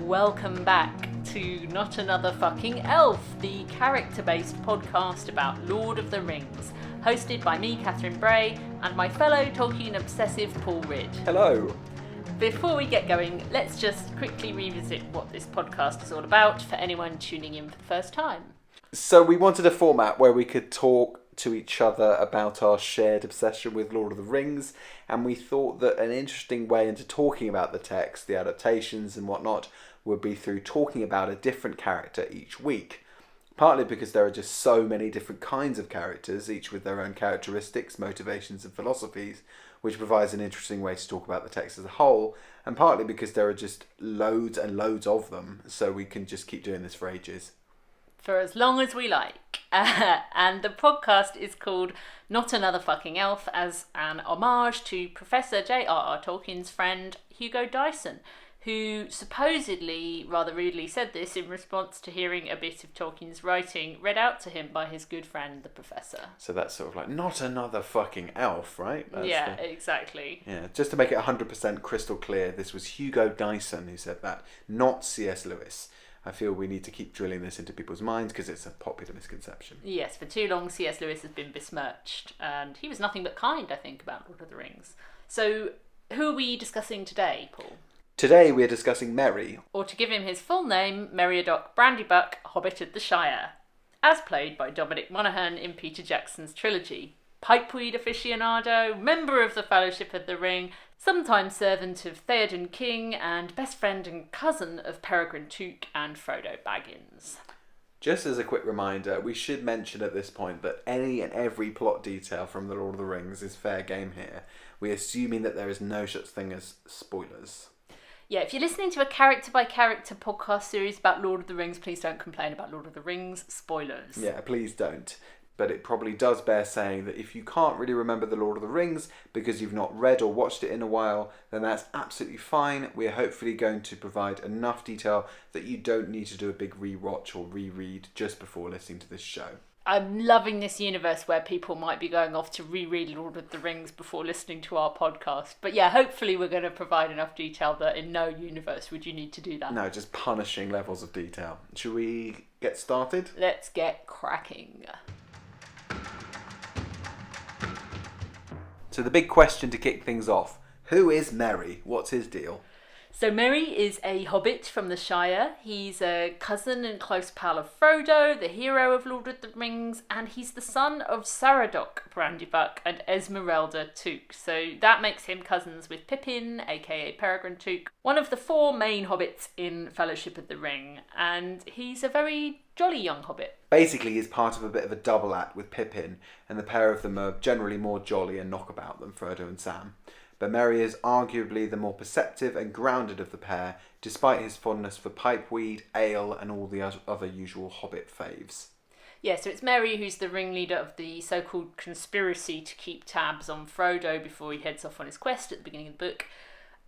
welcome back to Not Another Fucking Elf, the character-based podcast about Lord of the Rings, hosted by me, Catherine Bray, and my fellow Tolkien obsessive Paul Ridd. Hello. Before we get going, let's just quickly revisit what this podcast is all about for anyone tuning in for the first time. So we wanted a format where we could talk to each other about our shared obsession with Lord of the Rings, and we thought that an interesting way into talking about the text, the adaptations and whatnot, would be through talking about a different character each week. Partly because there are just so many different kinds of characters, each with their own characteristics, motivations and philosophies, which provides an interesting way to talk about the text as a whole, and partly because there are just loads and loads of them, so we can just keep doing this for ages. For as long as we like. And the podcast is called Not Another Fucking Elf as an homage to Professor J.R.R. Tolkien's friend Hugo Dyson, who supposedly rather rudely said this in response to hearing a bit of Tolkien's writing read out to him by his good friend the Professor. So that's sort of like, not another fucking elf, right? Exactly. Yeah, just to make it 100% crystal clear, this was Hugo Dyson who said that, not C.S. Lewis. I feel we need to keep drilling this into people's minds because it's a popular misconception. Yes, for too long C.S. Lewis has been besmirched, and he was nothing but kind, I think, about Lord of the Rings. So, who are we discussing today, Paul? Today we are discussing Merry. Or to give him his full name, Meriadoc Brandybuck, Hobbit of the Shire, as played by Dominic Monaghan in Peter Jackson's trilogy. Pipeweed aficionado, member of the Fellowship of the Ring, sometime servant of Theoden King, and best friend and cousin of Peregrine Took and Frodo Baggins. Just as a quick reminder, we should mention at this point that any and every plot detail from The Lord of the Rings is fair game here. We're assuming that there is no such thing as spoilers. Yeah, if you're listening to a character-by-character podcast series about Lord of the Rings, please don't complain about Lord of the Rings spoilers. Yeah, please don't. But it probably does bear saying that if you can't really remember The Lord of the Rings because you've not read or watched it in a while, then that's absolutely fine. We're hopefully going to provide enough detail that you don't need to do a big rewatch or reread just before listening to this show. I'm loving this universe where people might be going off to reread Lord of the Rings before listening to our podcast. But yeah, hopefully we're going to provide enough detail that in no universe would you need to do that. No, just punishing levels of detail. Should we get started? Let's get cracking. So the big question to kick things off, who is Merry? What's his deal? So Merry is a hobbit from the Shire. He's a cousin and close pal of Frodo, the hero of Lord of the Rings, and he's the son of Meriadoc Brandybuck and Esmeralda Took. So that makes him cousins with Pippin, aka Peregrine Took, one of the four main hobbits in Fellowship of the Ring, and he's a very jolly young hobbit. Basically, he's part of a bit of a double act with Pippin, and the pair of them are generally more jolly and knockabout than Frodo and Sam. But Merry is arguably the more perceptive and grounded of the pair, despite his fondness for pipeweed, ale, and all the other usual hobbit faves. Yeah, so it's Merry who's the ringleader of the so-called conspiracy to keep tabs on Frodo before he heads off on his quest at the beginning of the book.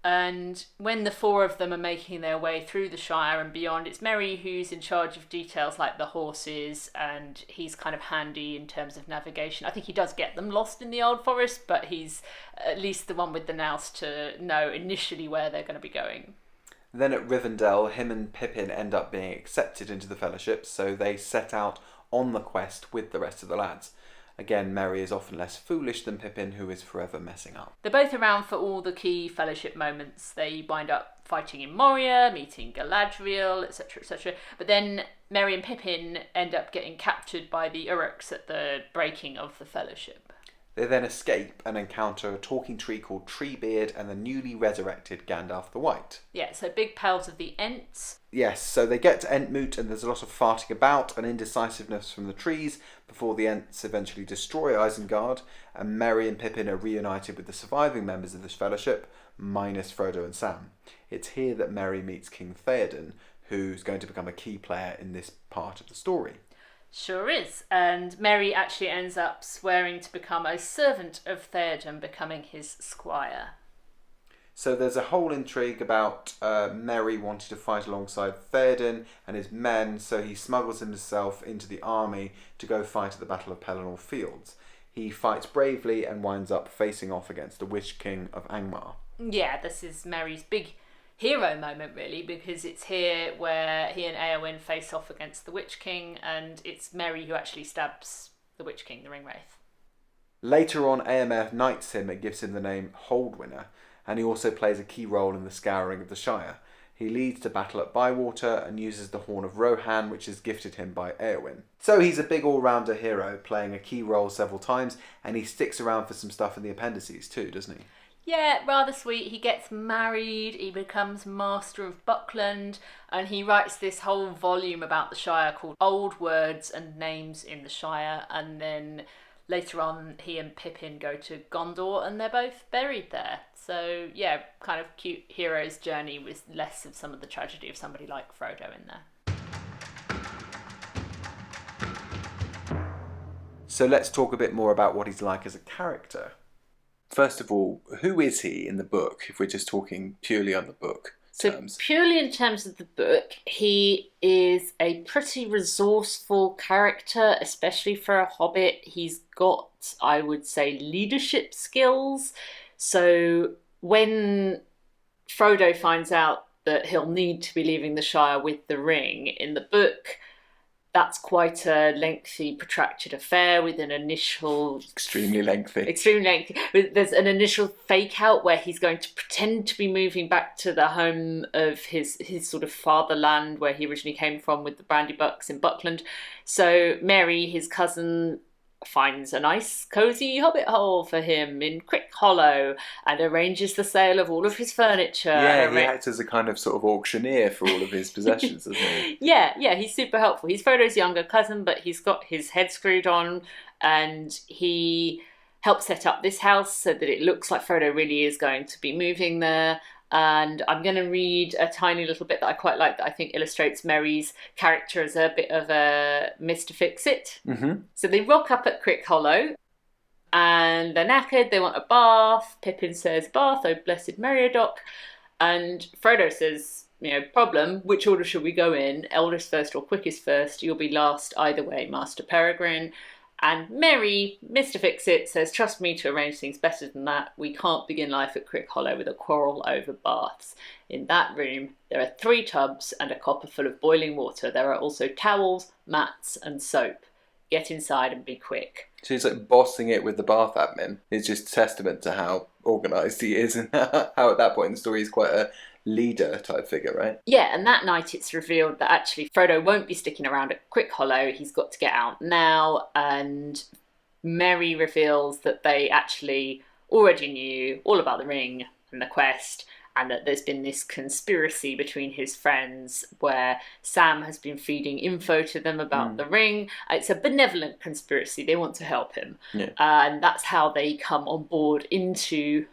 And when the four of them are making their way through the Shire and beyond, it's Merry who's in charge of details like the horses, and he's kind of handy in terms of navigation. I think he does get them lost in the Old Forest, but he's at least the one with the nous to know initially where they're going to be going. Then at Rivendell, him and Pippin end up being accepted into the Fellowship, so they set out on the quest with the rest of the lads. Again, Merry is often less foolish than Pippin, who is forever messing up. They're both around for all the key Fellowship moments. They wind up fighting in Moria, meeting Galadriel, etc., etc. But then Merry and Pippin end up getting captured by the Uruks at the breaking of the Fellowship. They then escape and encounter a talking tree called Treebeard and the newly resurrected Gandalf the White. Yeah, so big pals of the Ents. Yes, so they get to Entmoot and there's a lot of farting about and indecisiveness from the trees before the Ents eventually destroy Isengard, and Merry and Pippin are reunited with the surviving members of this fellowship, minus Frodo and Sam. It's here that Merry meets King Theoden, who's going to become a key player in this part of the story. Sure is, and Merry actually ends up swearing to become a servant of Theoden, becoming his squire. So there's a whole intrigue about Merry wanting to fight alongside Theoden and his men, so he smuggles himself into the army to go fight at the Battle of Pelennor Fields. He fights bravely and winds up facing off against the Witch King of Angmar. Yeah, this is Merry's big hero moment, really, because it's here where he and Éowyn face off against the Witch King, and it's Merry who actually stabs the Witch King, the Ringwraith. Later on, AMF knights him and gives him the name Holdwinner, and he also plays a key role in the scouring of the Shire. He leads to battle at Bywater and uses the Horn of Rohan, which is gifted him by Éowyn. So he's a big all-rounder hero, playing a key role several times, and he sticks around for some stuff in the appendices too, doesn't he? Yeah, rather sweet. He gets married, he becomes Master of Buckland, and he writes this whole volume about the Shire called Old Words and Names in the Shire, and then later on he and Pippin go to Gondor and they're both buried there. So yeah, kind of cute hero's journey with less of some of the tragedy of somebody like Frodo in there. So let's talk a bit more about what he's like as a character. First of all, who is he in the book, if we're just talking purely on the book terms? So purely in terms of the book, he is a pretty resourceful character, especially for a hobbit. He's got, I would say, leadership skills. So when Frodo finds out that he'll need to be leaving the Shire with the ring, in the book, that's quite a lengthy, protracted affair with an initial... Extremely lengthy. There's an initial fake out where he's going to pretend to be moving back to the home of his sort of fatherland where he originally came from with the Brandybucks in Buckland. So Mary, his cousin, finds a nice cosy hobbit hole for him in Crick Hollow and arranges the sale of all of his furniture. Yeah, he acts as a kind of sort of auctioneer for all of his possessions, doesn't he? Yeah, he's super helpful. He's Frodo's younger cousin, but he's got his head screwed on, and he helps set up this house so that it looks like Frodo really is going to be moving there. And I'm going to read a tiny little bit that I quite like that I think illustrates Merry's character as a bit of a Mr. Fix-It. Mm-hmm. So they rock up at Crick Hollow and they're knackered, they want a bath. Pippin says, "Bath, oh blessed Meriadoc." And Frodo says, problem, which order should we go in? Eldest first or quickest first? You'll be last either way, Master Peregrine. And Merry, Mr. Fix-It, says, "Trust me to arrange things better than that. We can't begin life at Crick Hollow with a quarrel over baths. In that room, there are 3 tubs and a copper full of boiling water. There are also towels, mats, and soap. Get inside and be quick." So he's like bossing it with the bath admin. It's just testament to how organised he is and how at that point in the story he's quite a leader type figure, right? Yeah, and that night it's revealed that actually Frodo won't be sticking around at Crick Hollow. He's got to get out now, and Merry reveals that they actually already knew all about the ring and the quest, and that there's been this conspiracy between his friends where Sam has been feeding info to them about the ring. It's a benevolent conspiracy. They want to help him. Yeah. And that's how they come on board into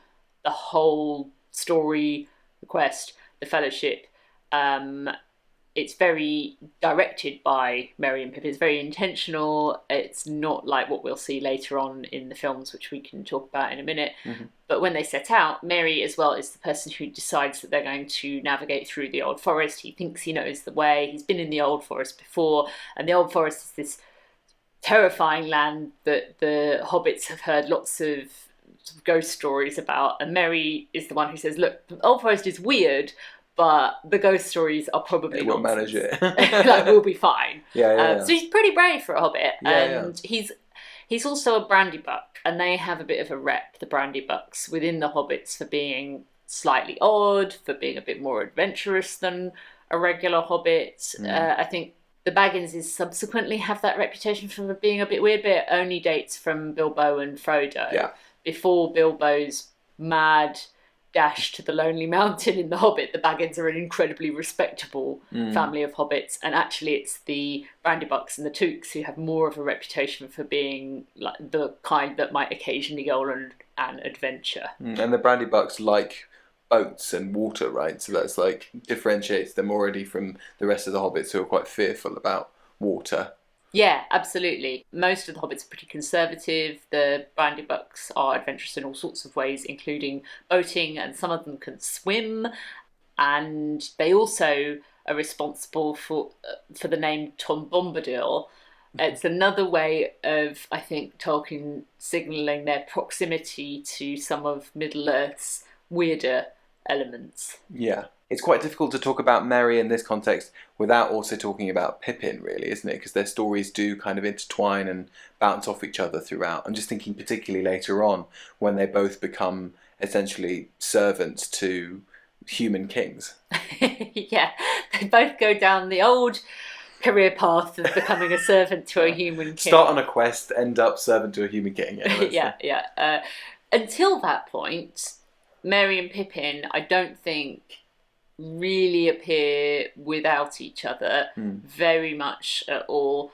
the whole story, the quest, the fellowship. It's very directed by Merry and Pippin. It's very intentional. It's not like what we'll see later on in the films, which we can talk about in a minute. Mm-hmm. But when they set out, Merry as well is the person who decides that they're going to navigate through the Old Forest. He thinks he knows the way. He's been in the Old Forest before, and the Old Forest is this terrifying land that the hobbits have heard lots of ghost stories about. And Merry is the one who says, "Look, the Old Forest is weird, but the ghost stories are probably We'll manage it. like, we'll be fine." Yeah. So he's pretty brave for a hobbit. Yeah. He's also a Brandybuck, and they have a bit of a rep, the Brandybucks, within the hobbits for being slightly odd, for being a bit more adventurous than a regular hobbit. I think the Bagginses subsequently have that reputation for being a bit weird, but it only dates from Bilbo and Frodo. Yeah. Before Bilbo's mad dash to the Lonely Mountain in The Hobbit, the Baggins are an incredibly respectable family of hobbits, and actually it's the Brandybucks and the Tooks who have more of a reputation for being like the kind that might occasionally go on an adventure. And the Brandybucks like boats and water, right? So that's like differentiates them already from the rest of the hobbits who are quite fearful about water. Yeah, absolutely. Most of the hobbits are pretty conservative. The Brandybucks are adventurous in all sorts of ways, including boating, and some of them can swim. And they also are responsible for the name Tom Bombadil. It's another way of, I think, Tolkien signalling their proximity to some of Middle-earth's weirder elements. Yeah. It's quite difficult to talk about Merry in this context without also talking about Pippin, really, isn't it? Because their stories do kind of intertwine and bounce off each other throughout. I'm just thinking particularly later on when they both become essentially servants to human kings. Yeah, they both go down the old career path of becoming a servant to a human king. Start on a quest, end up servant to a human king. Yeah. Until that point, Merry and Pippin, I don't think, really appear without each other very much at all.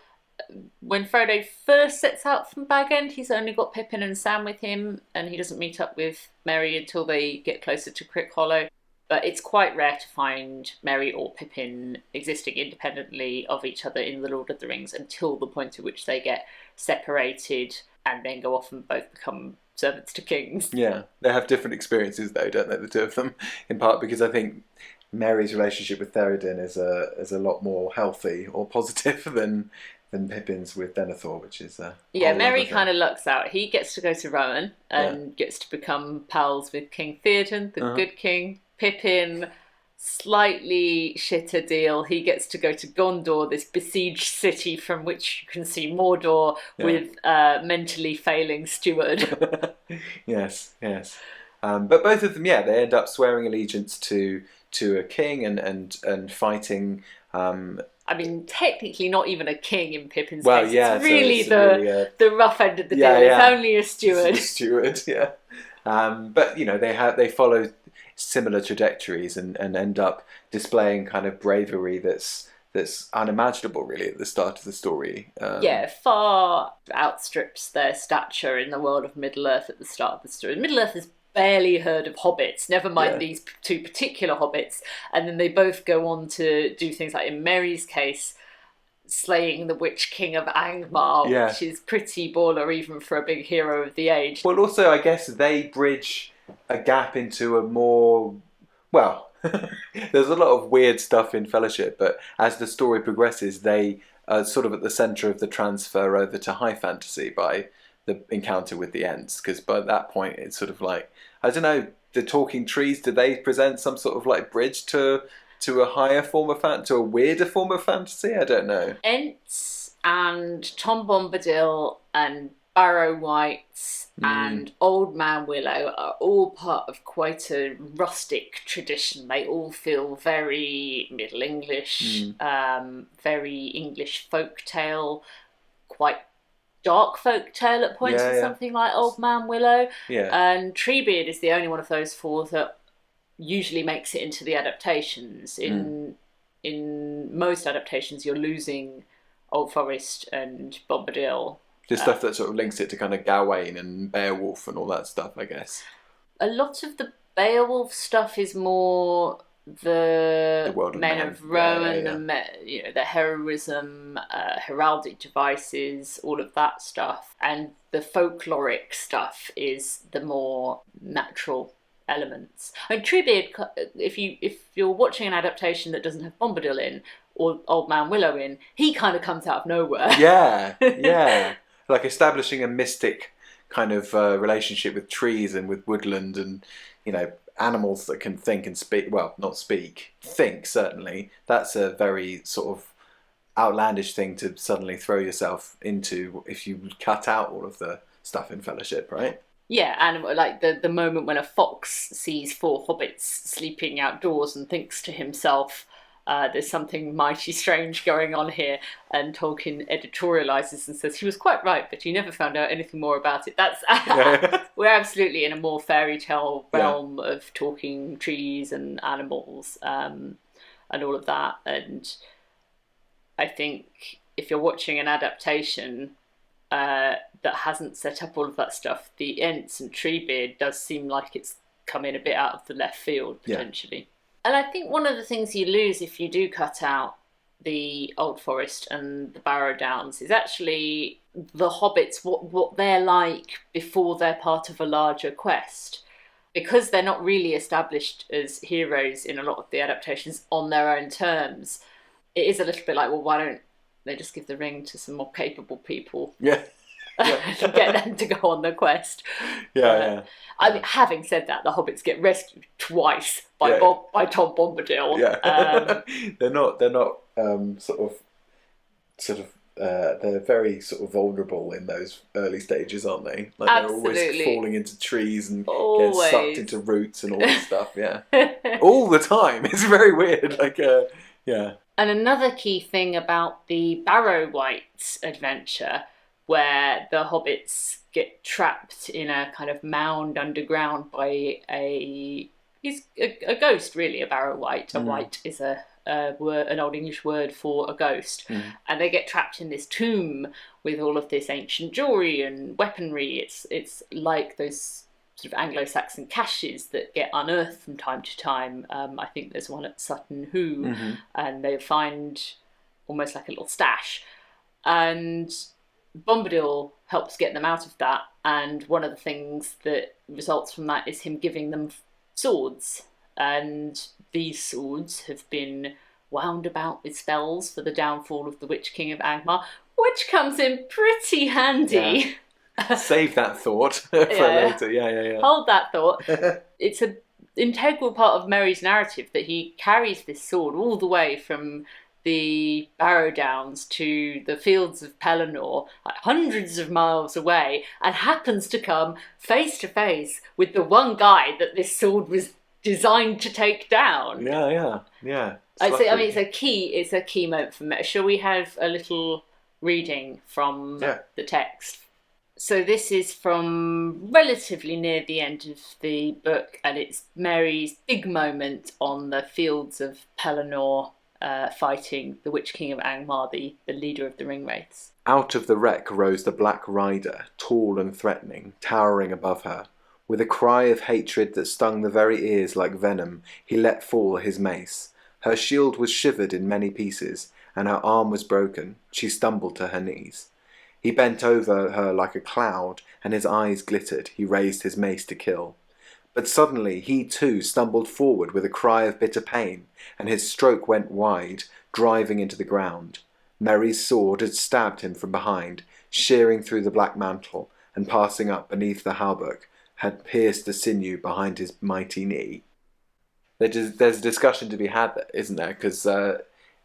When Frodo first sets out from Bag End, he's only got Pippin and Sam with him, and he doesn't meet up with Merry until they get closer to Crick Hollow. But it's quite rare to find Merry or Pippin existing independently of each other in The Lord of the Rings until the point at which they get separated and then go off and both become servants to kings. Yeah, they have different experiences though, don't they, the two of them? In part because I think Merry's relationship with Theoden is a lot more healthy or positive than Pippin's with Denethor, which is Merry kind of lucks out. He gets to go to Rohan and gets to become pals with King Theoden, the good king. Pippin, slightly shitter deal. He gets to go to Gondor, this besieged city from which you can see Mordor with mentally failing steward. Yes. But both of them, they end up swearing allegiance to a king and fighting. I mean, technically not even a king in Pippin's well, case. Yeah, it's really the rough end of the deal. It's only a steward. It's a steward, yeah. But they follow similar trajectories and end up displaying kind of bravery that's unimaginable really at the start of the story. Far outstrips their stature in the world of Middle-earth at the start of the story. Middle-earth has barely heard of hobbits, never mind these two particular hobbits, and then they both go on to do things like, in Merry's case, slaying the Witch King of Angmar, which is pretty baller even for a big hero of the age. Well, also, I guess they bridge a gap into a more, there's a lot of weird stuff in Fellowship, but as the story progresses, they are sort of at the centre of the transfer over to high fantasy by the encounter with the Ents, because by that point it's sort of like, I don't know, the talking trees, do they present some sort of like bridge to a higher form of to a weirder form of fantasy? I don't know. Ents and Tom Bombadil and Barrow Wights and Old Man Willow are all part of quite a rustic tradition. They all feel very Middle English, very English folktale, quite dark folktale at points with something like Old Man Willow. Yeah. And Treebeard is the only one of those four that usually makes it into the adaptations. In most adaptations, you're losing Old Forest and Bombadil. The stuff that sort of links it to kind of Gawain and Beowulf and all that stuff, I guess. A lot of the Beowulf stuff is more the World of Men of Rohan, the heroism, heraldic devices, all of that stuff. And the folkloric stuff is the more natural elements. And Treebeard, if you're watching an adaptation that doesn't have Bombadil in or Old Man Willow in, he kind of comes out of nowhere. Yeah. Like establishing a mystic kind of relationship with trees and with woodland and, animals that can think and speak. Well, not speak, think, certainly. That's a very sort of outlandish thing to suddenly throw yourself into if you cut out all of the stuff in Fellowship, right? Yeah, and like the moment when a fox sees four hobbits sleeping outdoors and thinks to himself, there's something mighty strange going on here, and Tolkien editorializes and says he was quite right, but he never found out anything more about it. That's we're absolutely in a more fairy tale realm of talking trees and animals and all of that. And I think if you're watching an adaptation that hasn't set up all of that stuff, the Ents and Treebeard does seem like it's come in a bit out of the left field potentially. And I think one of the things you lose if you do cut out the Old Forest and the Barrow Downs is actually the hobbits, what they're like before they're part of a larger quest. Because they're not really established as heroes in a lot of the adaptations on their own terms, it is a little bit like, well, why don't they just give the ring to some more capable people? Yeah. And get them to go on the quest. I I mean, having said that, the hobbits get rescued twice by Yeah. by Tom Bombadil. Yeah. They're not they're very sort of vulnerable in those early stages, aren't they? Like they're always Absolutely. falling into trees and getting Always. sucked into roots and all this stuff. Yeah, all the time. It's very weird. Like, yeah. And another key thing about the Barrow-wight adventure, where the hobbits get trapped in a kind of mound underground by he's a ghost, really, a Barrow-wight. A wight is an Old English word for a ghost. And they get trapped in this tomb with all of this ancient jewellery and weaponry. It's like those sort of Anglo-Saxon caches that get unearthed from time to time. I think there's one at Sutton Hoo, and they find almost like a little stash. And Bombadil helps get them out of that, and one of the things that results from that is him giving them swords. And these swords have been wound about with spells for the downfall of the Witch King of Angmar, which comes in pretty handy. Yeah. Save that thought for later. Yeah. Hold that thought. It's an integral part of Merry's narrative that he carries this sword all the way from the Barrow Downs to the fields of Pelennor, like hundreds of miles away, and happens to come face to face with the one guy that this sword was designed to take down. Yeah. It's a key moment for me. Shall we have a little reading from the text? So this is from relatively near the end of the book, and it's Merry's big moment on the fields of Pelennor, fighting the Witch King of Angmar, the leader of the Ringwraiths. Out of the wreck rose the Black Rider, tall and threatening, towering above her. With a cry of hatred that stung the very ears like venom, he let fall his mace. Her shield was shivered in many pieces, and her arm was broken. She stumbled to her knees. He bent over her like a cloud, and his eyes glittered. He raised his mace to kill. But suddenly he too stumbled forward with a cry of bitter pain, and his stroke went wide, driving into the ground. Merry's sword had stabbed him from behind, shearing through the black mantle, and passing up beneath the hauberk, had pierced the sinew behind his mighty knee. There's a discussion to be had, isn't there? Because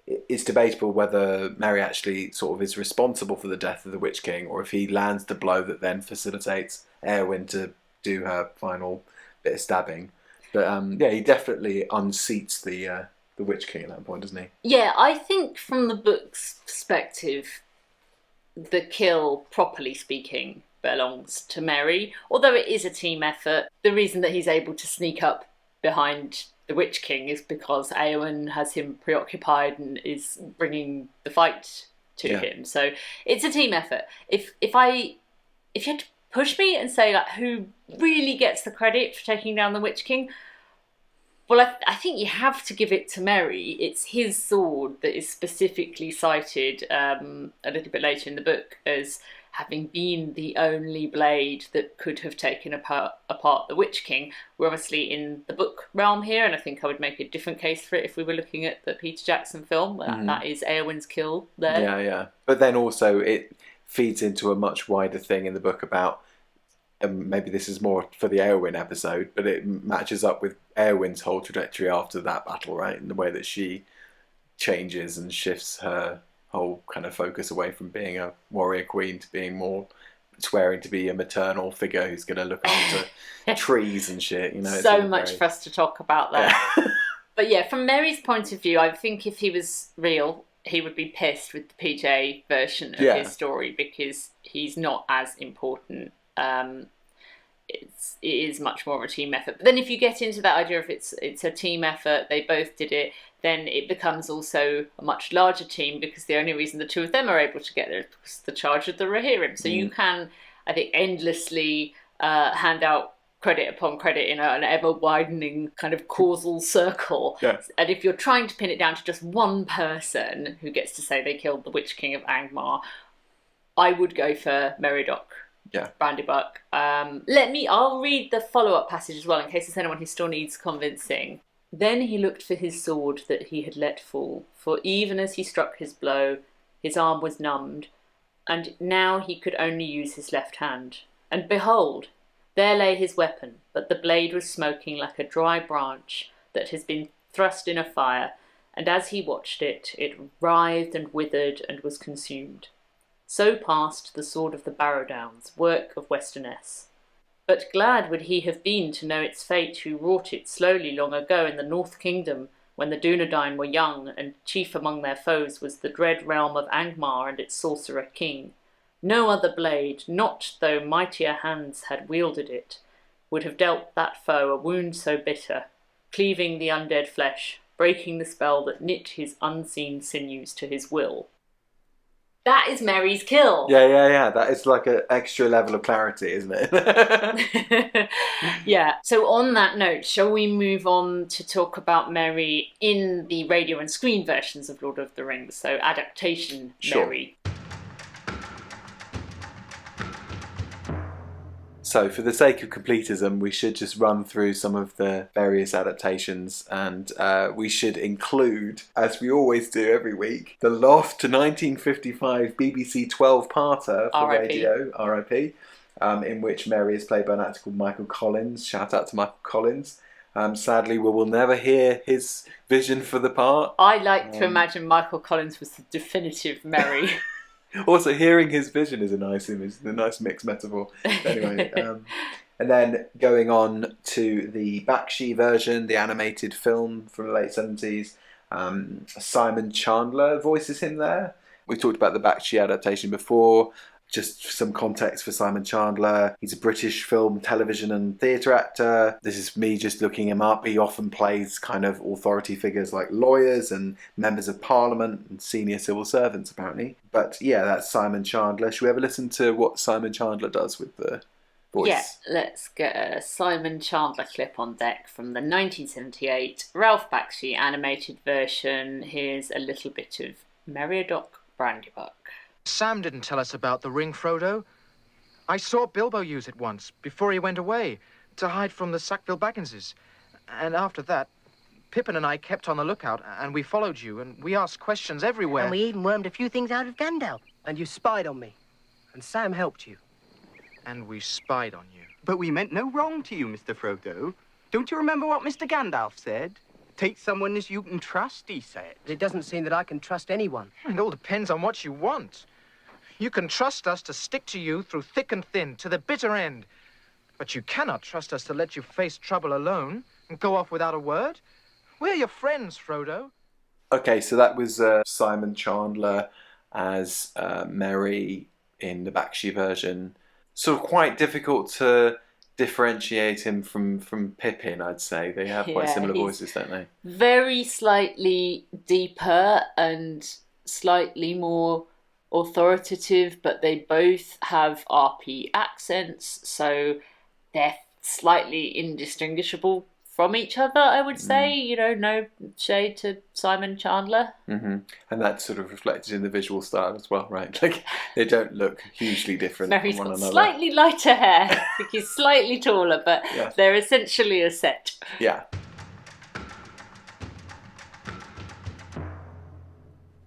it's debatable whether Merry actually sort of is responsible for the death of the Witch King, or if he lands the blow that then facilitates Éowyn to do her final bit of stabbing. But he definitely unseats the Witch King at that point, doesn't he? Yeah, I think from the book's perspective, the kill, properly speaking, belongs to Merry. Although it is a team effort, the reason that he's able to sneak up behind the Witch King is because Éowyn has him preoccupied and is bringing the fight to him. So it's a team effort. If you had to push me and say like who really gets the credit for taking down the Witch King, well, I think you have to give it to Merry. It's his sword that is specifically cited a little bit later in the book as having been the only blade that could have taken apart the Witch King. We're obviously in the book realm here, and I think I would make a different case for it if we were looking at the Peter Jackson film. That is Éowyn's kill there. Yeah. But then also it feeds into a much wider thing in the book about, maybe this is more for the Éowyn episode, but it matches up with Éowyn's whole trajectory after that battle, right? In the way that she changes and shifts her whole kind of focus away from being a warrior queen to being more swearing to be a maternal figure who's going to look after trees and shit. You know, so much for us to talk about that. Yeah. But yeah, from Merry's point of view, I think if he was real, he would be pissed with the PJ version of his story because he's not as important. It is much more of a team effort. But then if you get into that idea of it's a team effort, they both did it, then it becomes also a much larger team because the only reason the two of them are able to get there is because of the charge of the Rohirrim. So you can, I think, endlessly hand out credit upon credit in an ever-widening kind of causal circle. Yeah. And if you're trying to pin it down to just one person who gets to say they killed the Witch King of Angmar, I would go for Meriadoc Brandybuck. I'll read the follow-up passage as well in case there's anyone who still needs convincing. Then he looked for his sword that he had let fall, for even as he struck his blow, his arm was numbed, and now he could only use his left hand. And behold, There lay his weapon, but the blade was smoking like a dry branch that has been thrust in a fire, and as he watched it, it writhed and withered and was consumed. So passed the sword of the Barrow-downs, work of Westernesse. But glad would he have been to know its fate who wrought it slowly long ago in the North Kingdom, when the Dunedain were young, and chief among their foes was the dread realm of Angmar and its sorcerer king. No other blade, not though mightier hands had wielded it, would have dealt that foe a wound so bitter, cleaving the undead flesh, breaking the spell that knit his unseen sinews to his will. That is Merry's kill. Yeah. That is like an extra level of clarity, isn't it? Yeah. So on that note, shall we move on to talk about Merry in the radio and screen versions of Lord of the Rings? So adaptation Merry. So for the sake of completism, we should just run through some of the various adaptations, and we should include, as we always do every week, the Loft to 1955 BBC 12-parter for radio, R.I.P., in which Merry is played by an actor called Michael Collins. Shout out to Michael Collins. Sadly, we will never hear his vision for the part. I like to imagine Michael Collins was the definitive Merry. Also, hearing his vision is a nice image, a nice mixed metaphor. Anyway, and then going on to the Bakshi version, the animated film from the late 70s, Simon Chandler voices him there. We talked about the Bakshi adaptation before. Just some context for Simon Chandler. He's a British film, television and theatre actor. This is me just looking him up. He often plays kind of authority figures like lawyers and members of parliament and senior civil servants, apparently. But yeah, that's Simon Chandler. Should we ever listen to what Simon Chandler does with the voice? Yeah, let's get a Simon Chandler clip on deck from the 1978 Ralph Bakshi animated version. Here's a little bit of Meriadoc Brandybuck. Sam didn't tell us about the ring, Frodo. I saw Bilbo use it once, before he went away, to hide from the Sackville Bagginses. And after that, Pippin and I kept on the lookout, and we followed you, and we asked questions everywhere. And we even wormed a few things out of Gandalf. And you spied on me. And Sam helped you. And we spied on you. But we meant no wrong to you, Mr. Frodo. Don't you remember what Mr. Gandalf said? Take someone as you can trust, he said. It doesn't seem that I can trust anyone. It all depends on what you want. You can trust us to stick to you through thick and thin, to the bitter end. But you cannot trust us to let you face trouble alone and go off without a word. We're your friends, Frodo. Okay, so that was Simon Chandler as Merry in the Bakshi version. Sort of quite difficult to differentiate him from Pippin, I'd say. They have quite similar voices, don't they? Very slightly deeper and slightly more authoritative, but they both have RP accents, so they're slightly indistinguishable from each other, I would say. You know, no shade to Simon Chandler. Mm-hmm. And that's sort of reflected in the visual style as well, right? Like, they don't look hugely different Mary's from one got another. Slightly lighter hair. I think he's slightly taller, but they're essentially a set. Yeah.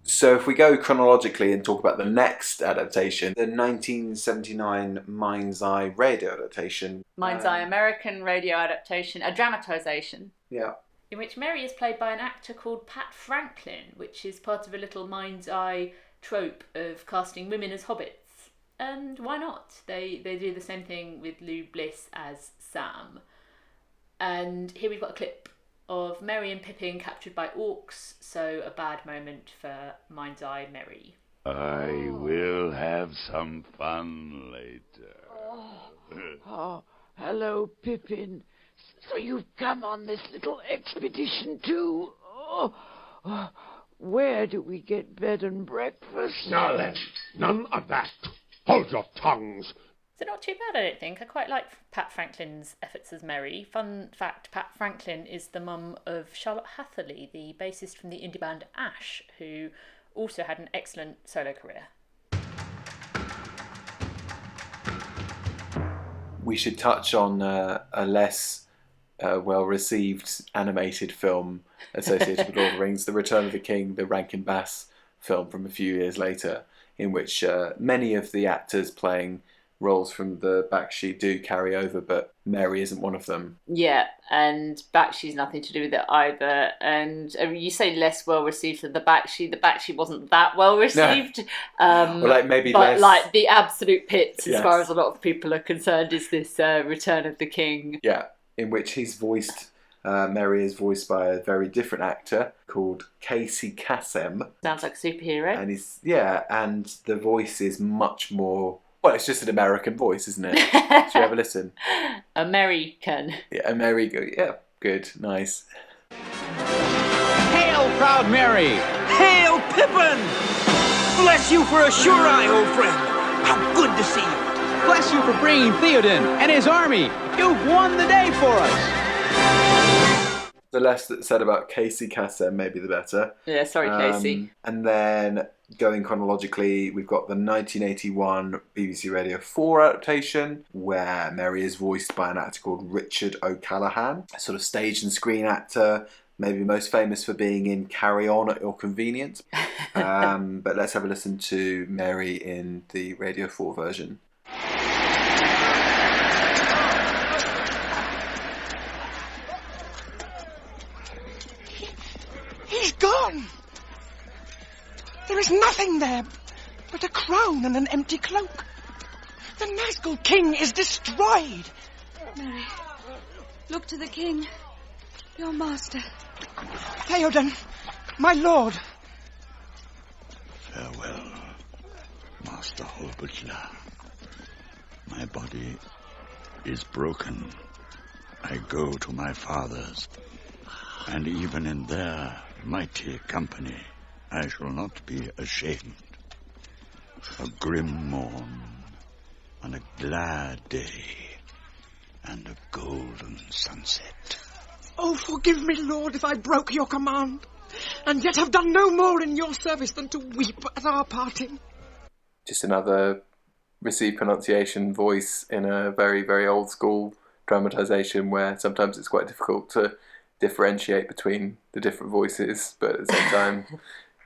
So if we go chronologically and talk about the next adaptation, the 1979 Mind's Eye radio adaptation. Mind's Eye American radio adaptation, a dramatisation. Yeah. In which Merry is played by an actor called Pat Franklin, which is part of a little Mind's Eye trope of casting women as hobbits. And why not? They do the same thing with Lou Bliss as Sam. And here we've got a clip of Merry and Pippin captured by orcs, so a bad moment for Mind's Eye Merry. I will have some fun later. Oh, hello, Pippin. So you've come on this little expedition too? Where do we get bed and breakfast? Now then, none of that. Hold your tongues. So not too bad, I don't think. I quite like Pat Franklin's efforts as Merry. Fun fact, Pat Franklin is the mum of Charlotte Hatherley, the bassist from the indie band Ash, who also had an excellent solo career. We should touch on a less well-received animated film associated with Lord of the Rings, The Return of the King, the Rankin Bass film from a few years later, in which many of the actors playing roles from the Bakshi do carry over, but Mary isn't one of them. Yeah, and Bakshi's nothing to do with it either. And you say less well received than the Bakshi. The Bakshi wasn't that well received. Or like maybe but less... like the absolute pits, as Yes. far as a lot of people are concerned, is this Return of the King. Yeah, in which he's voiced... Mary is voiced by a very different actor called Casey Kasem. Sounds like a superhero. And and the voice is much more... Well, it's just an American voice, isn't it? Should you have a listen? American. Yeah, American. Yeah, good, nice. Hail, proud Mary! Hail, Pippin! Bless you for a sure eye, old friend. How good to see you. Bless you for bringing Theoden and his army. You've won the day for us. The less that's said about Casey Kasem, maybe the better. Yeah, sorry, Casey. And then, going chronologically, we've got the 1981 BBC Radio 4 adaptation, where Mary is voiced by an actor called Richard O'Callaghan, a sort of stage and screen actor, maybe most famous for being in Carry On at Your Convenience. But let's have a listen to Mary in the Radio 4 version. He's gone. There is nothing there but a crown and an empty cloak. The Nazgul King is destroyed. Mary, look to the king, your master. Theoden, my lord. Farewell, Master Holbutler. My body is broken. I go to my fathers, and even in their mighty company, I shall not be ashamed. A grim morn, on a glad day, and a golden sunset. Oh, forgive me, Lord, if I broke your command, and yet have done no more in your service than to weep at our parting. Just another received pronunciation voice in a very, very old school dramatisation where sometimes it's quite difficult to differentiate between the different voices, but at the same time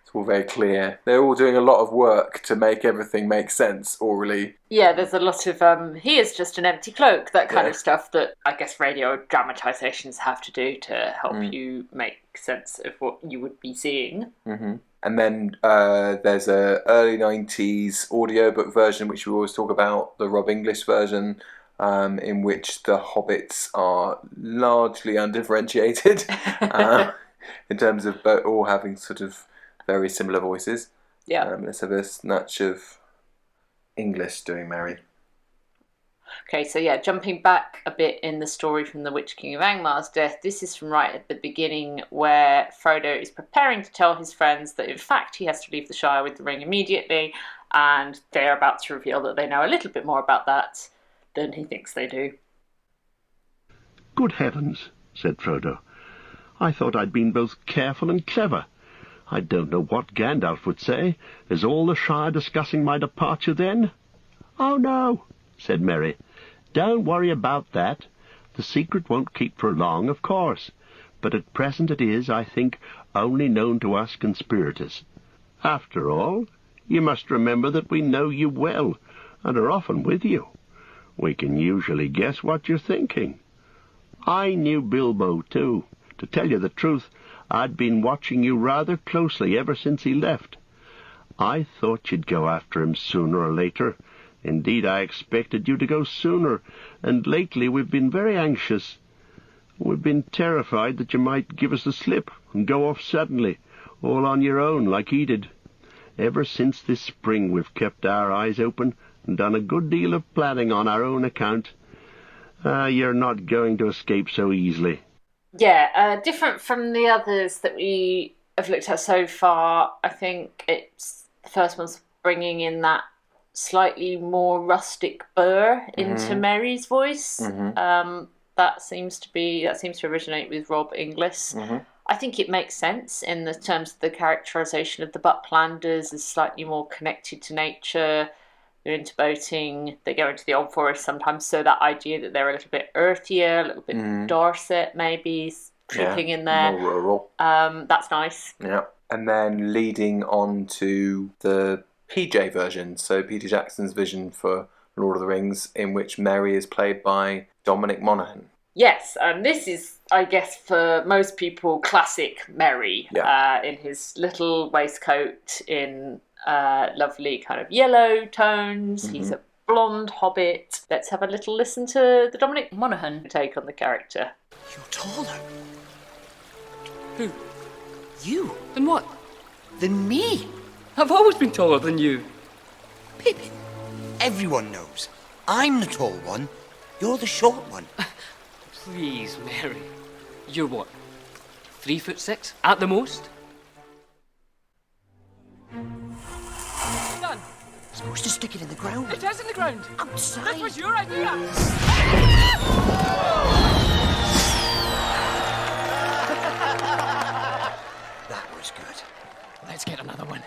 it's all very clear. They're all doing a lot of work to make everything make sense orally. Yeah, there's a lot of he is just an empty cloak, that kind of stuff that I guess radio dramatisations have to do to help you make sense of what you would be seeing. Mm-hmm. And then there's a early 90s audiobook version, which we always talk about, the Rob English version, in which the hobbits are largely undifferentiated in terms of all having sort of very similar voices. Yeah. Let's have a snatch of English doing Mary. Okay, so yeah, jumping back a bit in the story from the Witch King of Angmar's death, this is from right at the beginning where Frodo is preparing to tell his friends that in fact he has to leave the Shire with the ring immediately, and they're about to reveal that they know a little bit more about that than he thinks they do. Good heavens, said Frodo. I thought I'd been both careful and clever. I don't know what Gandalf would say. Is all the Shire discussing my departure then? Oh, no, said Merry. Don't worry about that. The secret won't keep for long, of course. But at present it is, I think, only known to us conspirators. After all, you must remember that we know you well, and are often with you. We can usually guess what you're thinking. I knew Bilbo, too. To tell you the truth, I'd been watching you rather closely ever since he left. I thought you'd go after him sooner or later. Indeed, I expected you to go sooner, and lately we've been very anxious. We've been terrified that you might give us the slip and go off suddenly, all on your own like he did. Ever since this spring we've kept our eyes open and done a good deal of planning on our own account. You're not going to escape so easily. Yeah, different from the others that we have looked at so far. I think it's the first one's bringing in that slightly more rustic burr into Mary's voice. That seems to originate with Rob Inglis. I think it makes sense in the terms of the characterisation of the Bucklanders as slightly more connected to nature. They're into boating, they go into the Old Forest sometimes, so that idea that they're a little bit earthier, a little bit Dorset maybe, creeping in there. More rural. That's nice. Yeah. And then leading on to the PJ version, so Peter Jackson's vision for Lord of the Rings, in which Merry is played by Dominic Monaghan. Yes, and this is, I guess, for most people, classic Merry, in his little waistcoat in lovely kind of yellow tones. He's a blonde hobbit. Let's have a little listen to the Dominic Monaghan take on the character. You're taller. Who? You. Than what? Than me. I've always been taller than you. Pippin, everyone knows. I'm the tall one. You're the short one. Please, Mary. You're what? 3'6" at the most? Done. Supposed to stick it in the ground. It is in the ground. Outside. That was your idea. That was good. Let's get another one.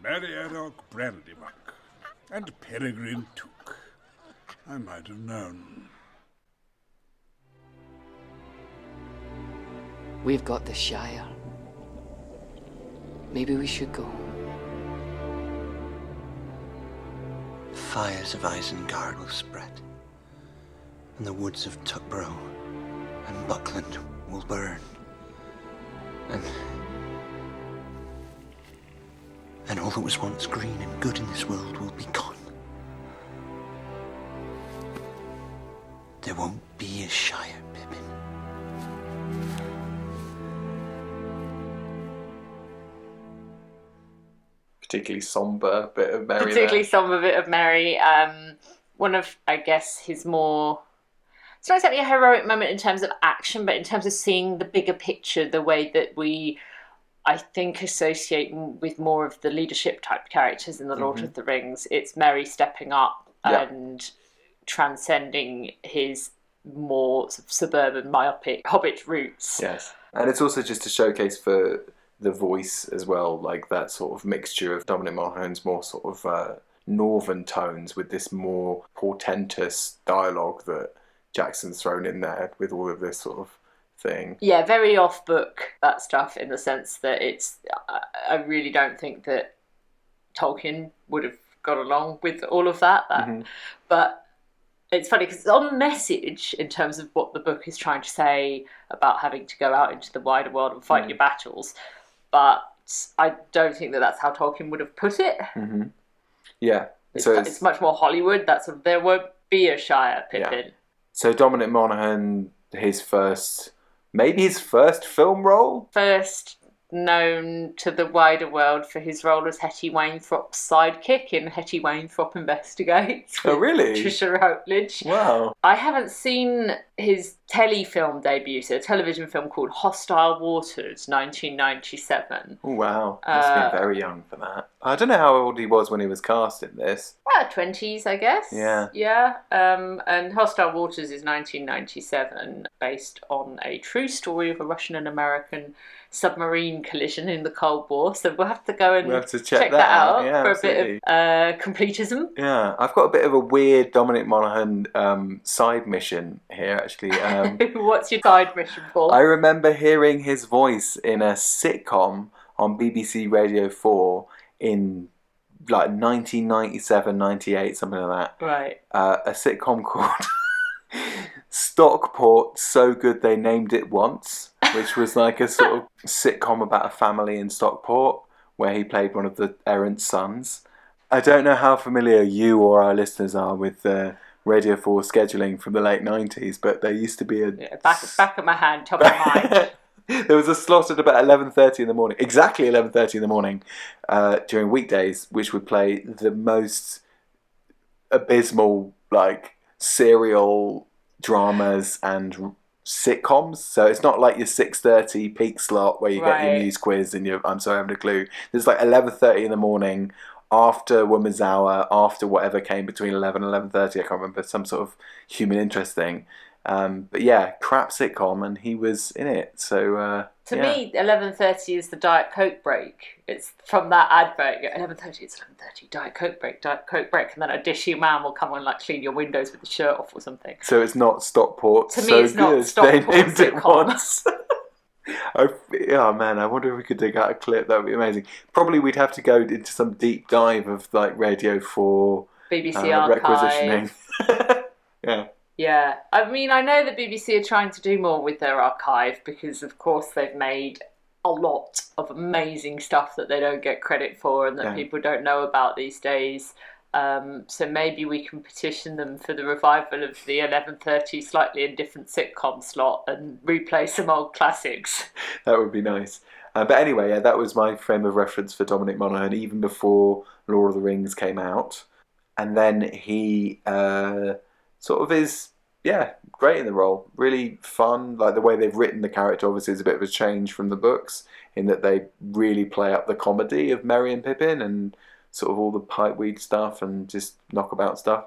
Meriadoc Brandybuck and Peregrine Took. I might have known. We've got the Shire. Maybe we should go. Fires of Isengard will spread, and the woods of Tuckborough and Buckland will burn, and all that was once green and good in this world will be gone. There won't be a Shire, Pippin. Particularly sombre bit of Merry. Particularly sombre bit of Merry. One of, I guess, his more... It's not exactly a heroic moment in terms of action, but in terms of seeing the bigger picture, the way that we, I think, associate with more of the leadership type characters in The Lord of the Rings. It's Merry stepping up and transcending his more sort of suburban, myopic hobbit roots. Yes. And it's also just a showcase for the voice as well, like that sort of mixture of Dominic Monaghan's more sort of northern tones with this more portentous dialogue that Jackson's thrown in there with all of this sort of thing. Yeah, very off-book, that stuff, in the sense that it's... I really don't think that Tolkien would have got along with all of that. But it's funny because it's on message in terms of what the book is trying to say about having to go out into the wider world and fight your battles. But I don't think that that's how Tolkien would have put it. Yeah. It's much more Hollywood. That's there won't be a Shire, Pippin. Yeah. So Dominic Monaghan, maybe his first film role? First known to the wider world for his role as Hetty Wainthropp's sidekick in Hetty Wainthropp Investigates. Oh, really? Trisha Routledge. Wow. I haven't seen his telefilm debut, so a television film called Hostile Waters, 1997. Oh, wow. Must have been very young for that. I don't know how old he was when he was cast in this. 20s, I guess. Yeah. Yeah. And Hostile Waters is 1997, based on a true story of a Russian and American submarine collision in the Cold War. So we'll have to go and check that out for absolutely. A bit of completism. Yeah. I've got a bit of a weird Dominic Monaghan side mission here, actually. What's your side mission, Paul? I remember hearing his voice in a sitcom on BBC Radio 4 in like 1997, 98, something like that. Right. A sitcom called Stockport, So Good They Named It Once, which was like a sort of sitcom about a family in Stockport where he played one of the errant sons. I don't know how familiar you or our listeners are with Radio 4 scheduling from the late 90s, but there used to be a... Yeah, back of my hand, top of mind. There was a slot at about 11:30 in the morning, exactly 11:30 in the morning, during weekdays, which would play the most abysmal, like, serial dramas and sitcoms. So it's not like your 6:30 peak slot where you get your news quiz and your I'm sorry, I haven't a clue. There's like 11:30 in the morning, after Woman's Hour, after whatever came between 11 and 11:30, I can't remember, some sort of human interest thing. But yeah, crap sitcom, and he was in it. So to me, 11:30 is the Diet Coke break. It's from that advert. 11:30, it's 11:30. Diet Coke break, and then a dishy man will come and like clean your windows with the shirt off or something. So it's not Stockport. To me, it's not Stockport they named sitcom. It once. Oh man, I wonder if we could dig out a clip. That would be amazing. Probably we'd have to go into some deep dive of like Radio 4 BBC archive. requisitioning. Yeah. Yeah. I mean, I know the BBC are trying to do more with their archive because, of course, they've made a lot of amazing stuff that they don't get credit for and that people don't know about these days. So maybe we can petition them for the revival of the 11:30 slightly indifferent sitcom slot and replay some old classics. That would be nice. But anyway, that was my frame of reference for Dominic Monaghan even before Lord of the Rings came out. And then he sort of is, great in the role. Really fun. Like the way they've written the character obviously is a bit of a change from the books in that they really play up the comedy of Merry and Pippin and sort of all the pipeweed stuff and just knockabout stuff.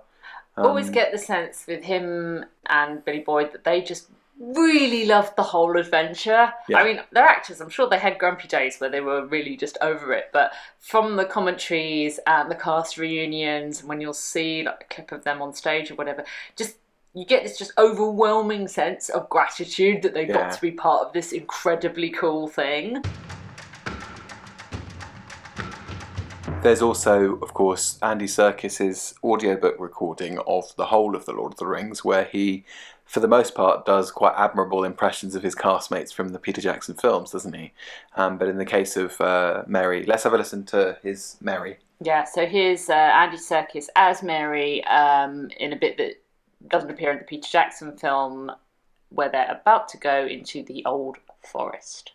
Always get the sense with him and Billy Boyd that they just really loved the whole adventure. Yeah. I mean, they're actors. I'm sure they had grumpy days where they were really just over it. But from the commentaries and the cast reunions, and when you'll see like a clip of them on stage or whatever, just you get this just overwhelming sense of gratitude that they got to be part of this incredibly cool thing. There's also, of course, Andy Serkis's audiobook recording of the whole of The Lord of the Rings, where he, for the most part, does quite admirable impressions of his castmates from the Peter Jackson films, doesn't he? But in the case of Merry, let's have a listen to his Merry. Yeah, so here's Andy Serkis as Merry in a bit that doesn't appear in the Peter Jackson film, where they're about to go into the Old Forest.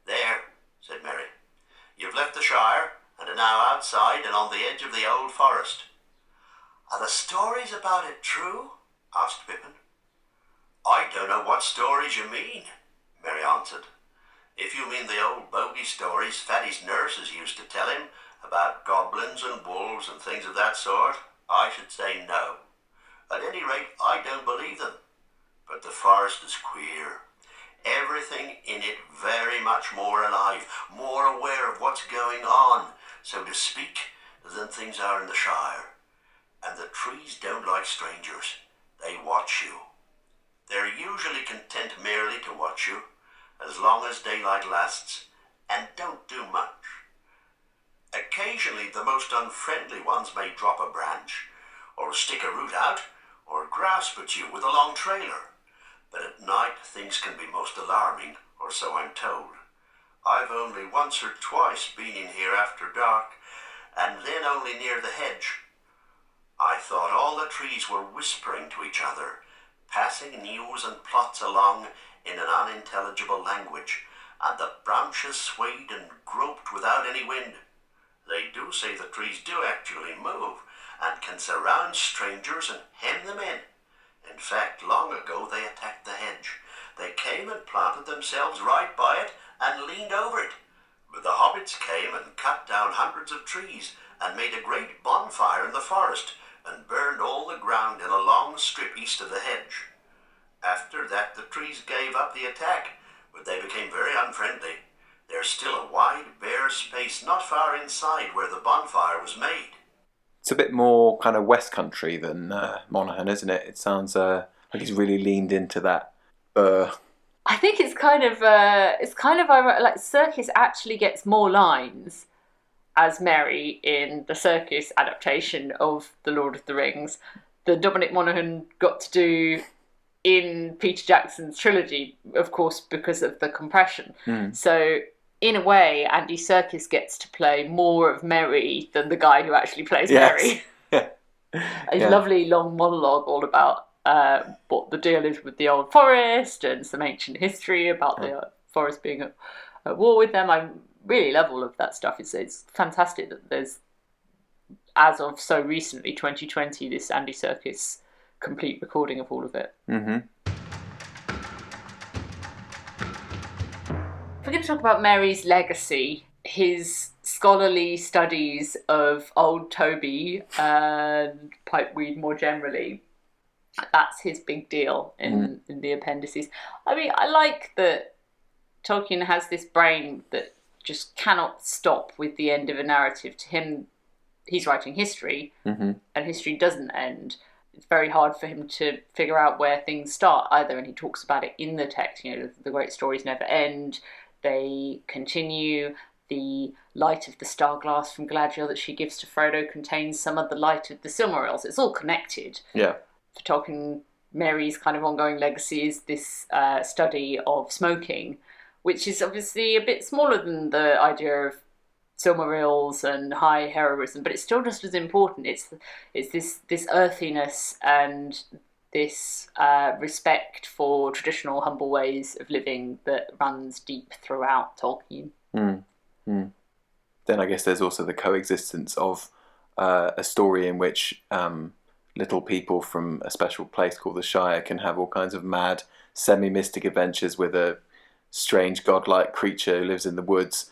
There, said Merry. You've left the Shire and are now outside and on the edge of the Old Forest. Are the stories about it true? Asked Pippin. I don't know what stories you mean, Merry answered. If you mean the old bogey stories Fatty's nurses used to tell him about goblins and wolves and things of that sort, I should say no. At any rate, I don't believe them. But the forest is queer. Everything in it very much more alive, more aware of what's going on, so to speak, than things are in the Shire. And the trees don't like strangers. They watch you. They're usually content merely to watch you, as long as daylight lasts, and don't do much. Occasionally the most unfriendly ones may drop a branch, or stick a root out, or grasp at you with a long trailer. But at night things can be most alarming, or so I'm told. I've only once or twice been in here after dark, and then only near the hedge. I thought all the trees were whispering to each other, passing news and plots along in an unintelligible language, and the branches swayed and groped without any wind. They do say the trees do actually move, and can surround strangers and hem them in. In fact, long ago they attacked the hedge. They came and planted themselves right by it and leaned over it. But the hobbits came and cut down hundreds of trees and made a great bonfire in the forest and burned all the ground in a long strip east of the hedge. After that the trees gave up the attack, but they became very unfriendly. There's still a wide, bare space not far inside where the bonfire was made. It's a bit more kind of West Country than Monaghan, isn't it? It sounds like he's really leaned into that. I think it's kind of ironic. Like Serkis actually gets more lines as Merry in the Serkis adaptation of The Lord of the Rings than Dominic Monaghan got to do in Peter Jackson's trilogy, of course, because of the compression. So in a way, Andy Serkis gets to play more of Merry than the guy who actually plays Merry. A lovely long monologue all about what the deal is with the Old Forest and some ancient history about the forest being at war with them. I really love all of that stuff. It's fantastic that there's, as of so recently, 2020, this Andy Serkis complete recording of all of it. If we're going to talk about Merry's legacy, his scholarly studies of Old Toby and Pipeweed more generally, that's his big deal in the appendices. I mean, I like that Tolkien has this brain that just cannot stop with the end of a narrative. To him, he's writing history, and history doesn't end. it's very hard for him to figure out where things start either, and he talks about it in the text. The great stories never end, they continue. The light of the star glass from Galadriel that she gives to Frodo contains some of the light of the Silmarils. It's all connected. Yeah. For Tolkien, Mary's kind of ongoing legacy is this study of smoking, which is obviously a bit smaller than the idea of Silmarils and high heroism, but it's still just as important. It's this earthiness and this respect for traditional humble ways of living that runs deep throughout Tolkien. Then I guess there's also the coexistence of a story in which little people from a special place called the Shire can have all kinds of mad, semi-mystic adventures with a strange godlike creature who lives in the woods,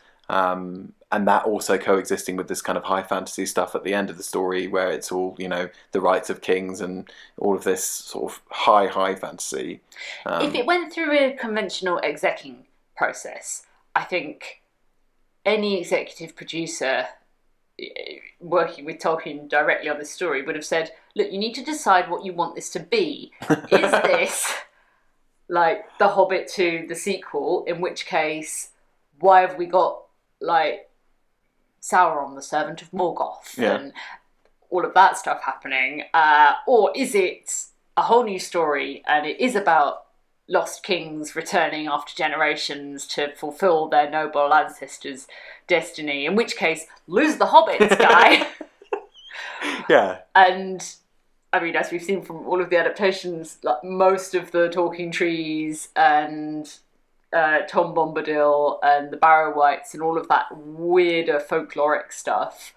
and that also coexisting with this kind of high fantasy stuff at the end of the story where it's all, the rights of kings and all of this sort of high fantasy. If it went through a conventional executing process, I think any executive producer working with Tolkien directly on this story would have said, look, you need to decide what you want this to be. Is this like The Hobbit to the sequel, in which case, why have we got like Sauron, the servant of Morgoth, and all of that stuff happening? Or is it a whole new story and it is about lost kings returning after generations to fulfill their noble ancestors' destiny, in which case, lose the hobbits, guy. Yeah. And, I mean, as we've seen from all of the adaptations, like most of the Talking Trees and Tom Bombadil and the Barrow-wights and all of that weirder folkloric stuff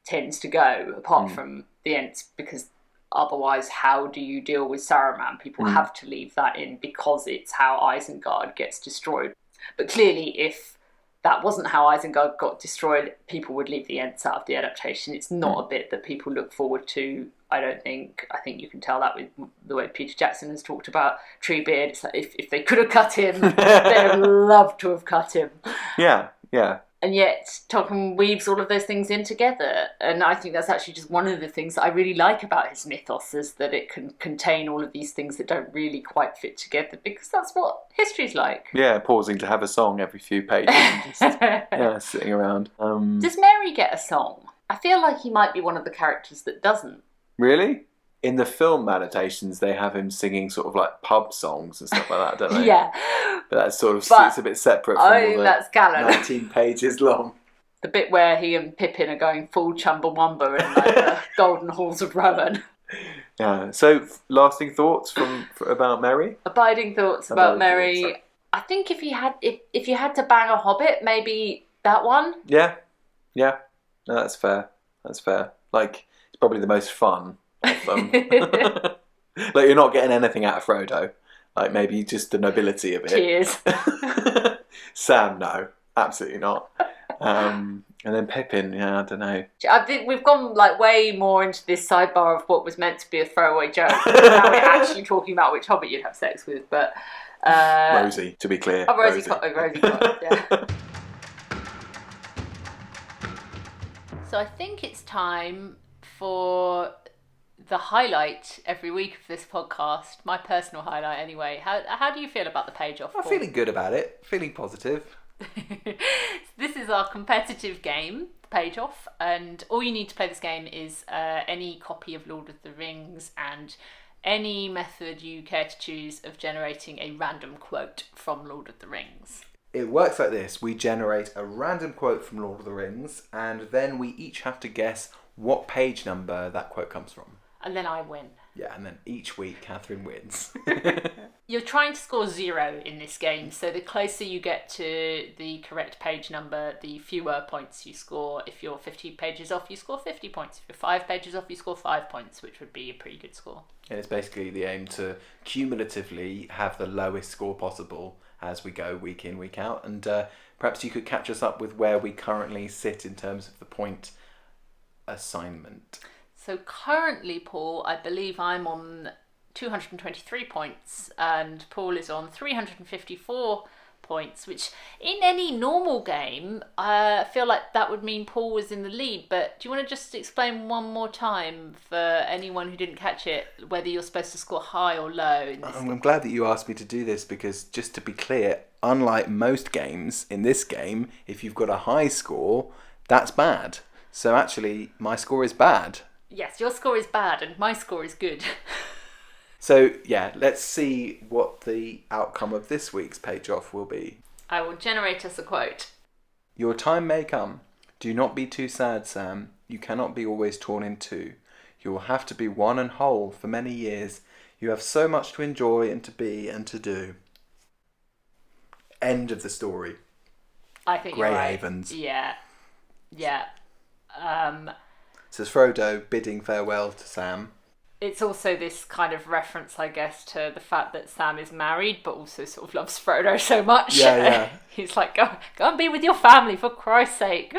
tends to go, apart from the Ents, because otherwise, how do you deal with Saruman? People have to leave that in because it's how Isengard gets destroyed. But clearly, if that wasn't how Isengard got destroyed, people would leave the Ents out of the adaptation. It's not a bit that people look forward to, I don't think. I think you can tell that with the way Peter Jackson has talked about Treebeard. It's like if they could have cut him, they'd have loved to have cut him. Yeah. And yet, Tolkien weaves all of those things in together. And I think that's actually just one of the things that I really like about his mythos, is that it can contain all of these things that don't really quite fit together, because that's what history's like. Yeah, pausing to have a song every few pages and just sitting around. Does Merry get a song? I feel like he might be one of the characters that doesn't. Really? In the film adaptations, they have him singing sort of like pub songs and stuff like that, don't they? Yeah. But that's sort of it's a bit separate from all the that's gallant. 19 pages long. The bit where he and Pippin are going full Chumbawamba in like the Golden Halls of Rowan. Yeah. So, lasting thoughts about Merry? Abiding thoughts about Merry. I think if you had to bang a Hobbit, maybe that one. Yeah. No, that's fair. Like, it's probably the most fun of them. Like, you're not getting anything out of Frodo. Like, maybe just the nobility of it. Cheers. Sam, no. Absolutely not. And then Pippin, I don't know. I think we've gone like way more into this sidebar of what was meant to be a throwaway joke. Now we're actually talking about which Hobbit you'd have sex with, but... Rosie, to be clear. Oh, Rosie Cotton, yeah. So I think it's time for the highlight every week of this podcast, my personal highlight anyway. How do you feel about the page off? I'm feeling good about it, feeling positive. This is our competitive game, Page Off, and all you need to play this game is any copy of Lord of the Rings and any method you care to choose of generating a random quote from Lord of the Rings. It works like this. We generate a random quote from Lord of the Rings, and then we each have to guess what page number that quote comes from. And then I win. Yeah, and then each week Catherine wins. You're trying to score 0 in this game, so the closer you get to the correct page number, the fewer points you score. If you're 50 pages off, you score 50 points. If you're 5 pages off, you score 5 points, which would be a pretty good score. And it's basically the aim to cumulatively have the lowest score possible as we go week in, week out. And perhaps you could catch us up with where we currently sit in terms of the point assignment. So currently, Paul, I believe I'm on 223 points and Paul is on 354 points, which in any normal game, I feel like that would mean Paul was in the lead. But do you want to just explain one more time for anyone who didn't catch it, whether you're supposed to score high or low in this game? I'm glad that you asked me to do this, because just to be clear, unlike most games, in this game, if you've got a high score, that's bad. So actually, my score is bad. Yes, your score is bad and my score is good. So, yeah, let's see what the outcome of this week's Page Off will be. I will generate us a quote. Your time may come. Do not be too sad, Sam. You cannot be always torn in two. You will have to be one and whole for many years. You have so much to enjoy and to be and to do. End of the story. I think you're right. Havens. Yeah. Says Frodo bidding farewell to Sam. It's also this kind of reference, I guess, to the fact that Sam is married, but also sort of loves Frodo so much. Yeah. He's like, go and be with your family, for Christ's sake.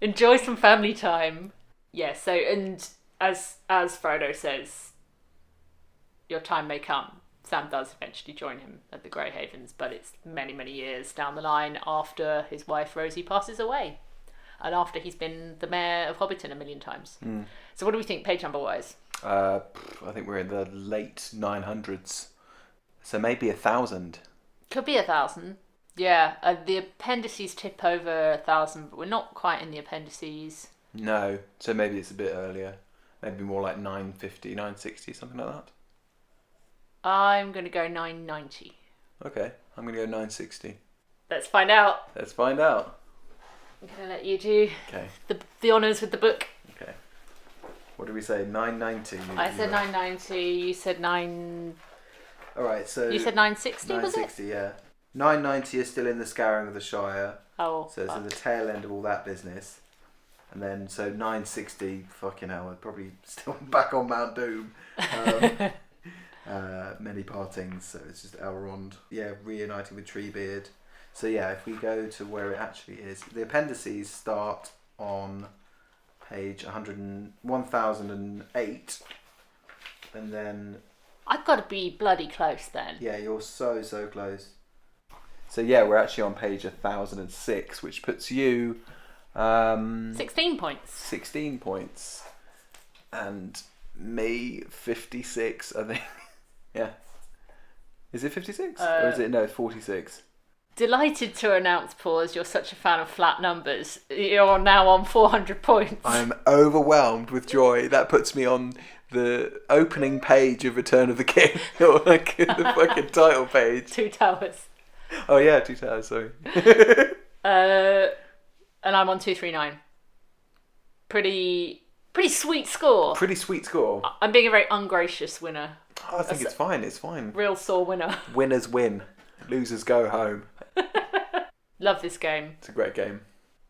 Enjoy some family time. Yeah, so, and as Frodo says, your time may come. Sam does eventually join him at the Grey Havens, but it's many, many years down the line after his wife Rosie passes away. And after he's been the mayor of Hobbiton a million times. So what do we think, page number wise? I think we're in the late 900s. So maybe 1,000. Could be 1,000. Yeah, the appendices tip over 1,000, but we're not quite in the appendices. No, so maybe it's a bit earlier. Maybe more like 950, 960, something like that. I'm going to go 990. Okay, I'm going to go 960. Let's find out. Let's find out. I'm going to let you do the honours with the book. Okay. What did we say? 990? I said 990, you said 9... Alright, so... You said 960, was it? 960, yeah. 990 is still in the Scouring of the Shire. Oh, so it's in the tail end of all that business. And then, so 960, fucking hell, we're probably still back on Mount Doom. Many partings, so it's just Elrond, reuniting with Treebeard. So yeah, if we go to where it actually is, the appendices start on page 1008, and then... I've got to be bloody close then. Yeah, you're so close. So yeah, we're actually on page 1006, which puts you... 16 points. 16 points. And me, 56, I think. Yeah. Is it 56? Or is it, no, 46? Delighted to announce, Paul, as you're such a fan of flat numbers, you're now on 400 points. I'm overwhelmed with joy. That puts me on the opening page of Return of the King, or like the fucking title page. 2 Towers. Oh yeah, 2 Towers, sorry. And I'm on 239. Pretty sweet score. Pretty sweet score. I'm being a very ungracious winner. Oh, I think it's fine, it's fine. Real sore winner. Winners win. Losers go home. Love this game. It's a great game.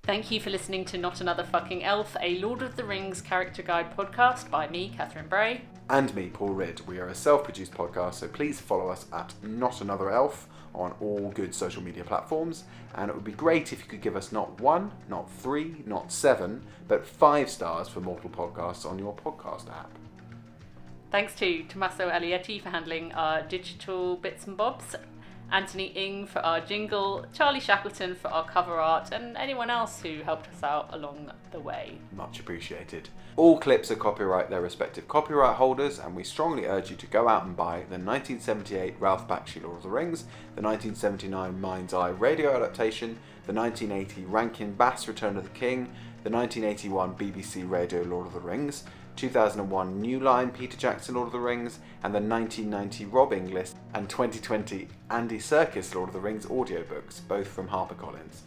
Thank you for listening to Not Another Fucking Elf, a Lord of the Rings character guide podcast by me, Catherine Bray. And me, Paul Ridd. We are a self-produced podcast, so please follow us at Not Another Elf on all good social media platforms. And it would be great if you could give us not 1, not 3, not 7, but 5 stars for Mortal Podcasts on your podcast app. Thanks to Tommaso Alietti for handling our digital bits and bobs, Anthony Ing for our jingle, Charlie Shackleton for our cover art, and anyone else who helped us out along the way. Much appreciated. All clips are copyright their respective copyright holders, and we strongly urge you to go out and buy the 1978 Ralph Bakshi Lord of the Rings, the 1979 Mind's Eye radio adaptation, the 1980 Rankin Bass Return of the King, the 1981 BBC Radio Lord of the Rings, 2001 New Line Peter Jackson Lord of the Rings, and the 1990 Rob Inglis and 2020 Andy Serkis Lord of the Rings audiobooks, both from HarperCollins.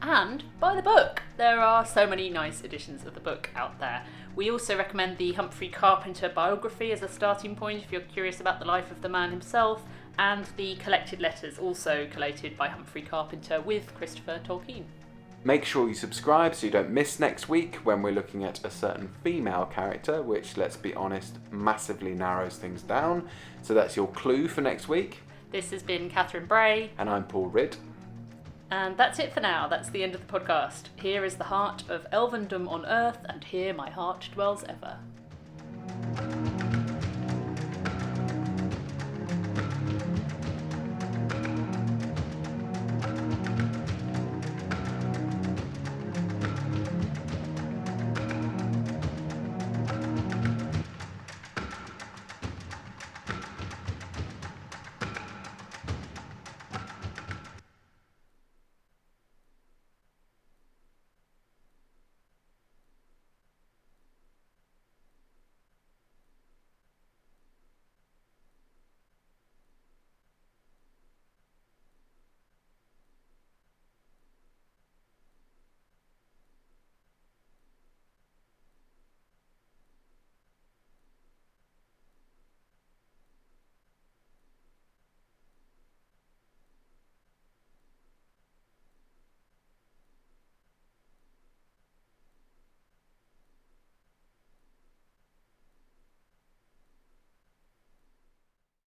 And buy the book. There are so many nice editions of the book out there. We also recommend the Humphrey Carpenter biography as a starting point if you're curious about the life of the man himself, and the collected letters, also collated by Humphrey Carpenter with Christopher Tolkien. Make sure you subscribe so you don't miss next week when we're looking at a certain female character, which, let's be honest, massively narrows things down. So that's your clue for next week. This has been Catherine Bray. And I'm Paul Ridd. And that's it for now. That's the end of the podcast. Here is the heart of elvendom on earth, and here my heart dwells ever.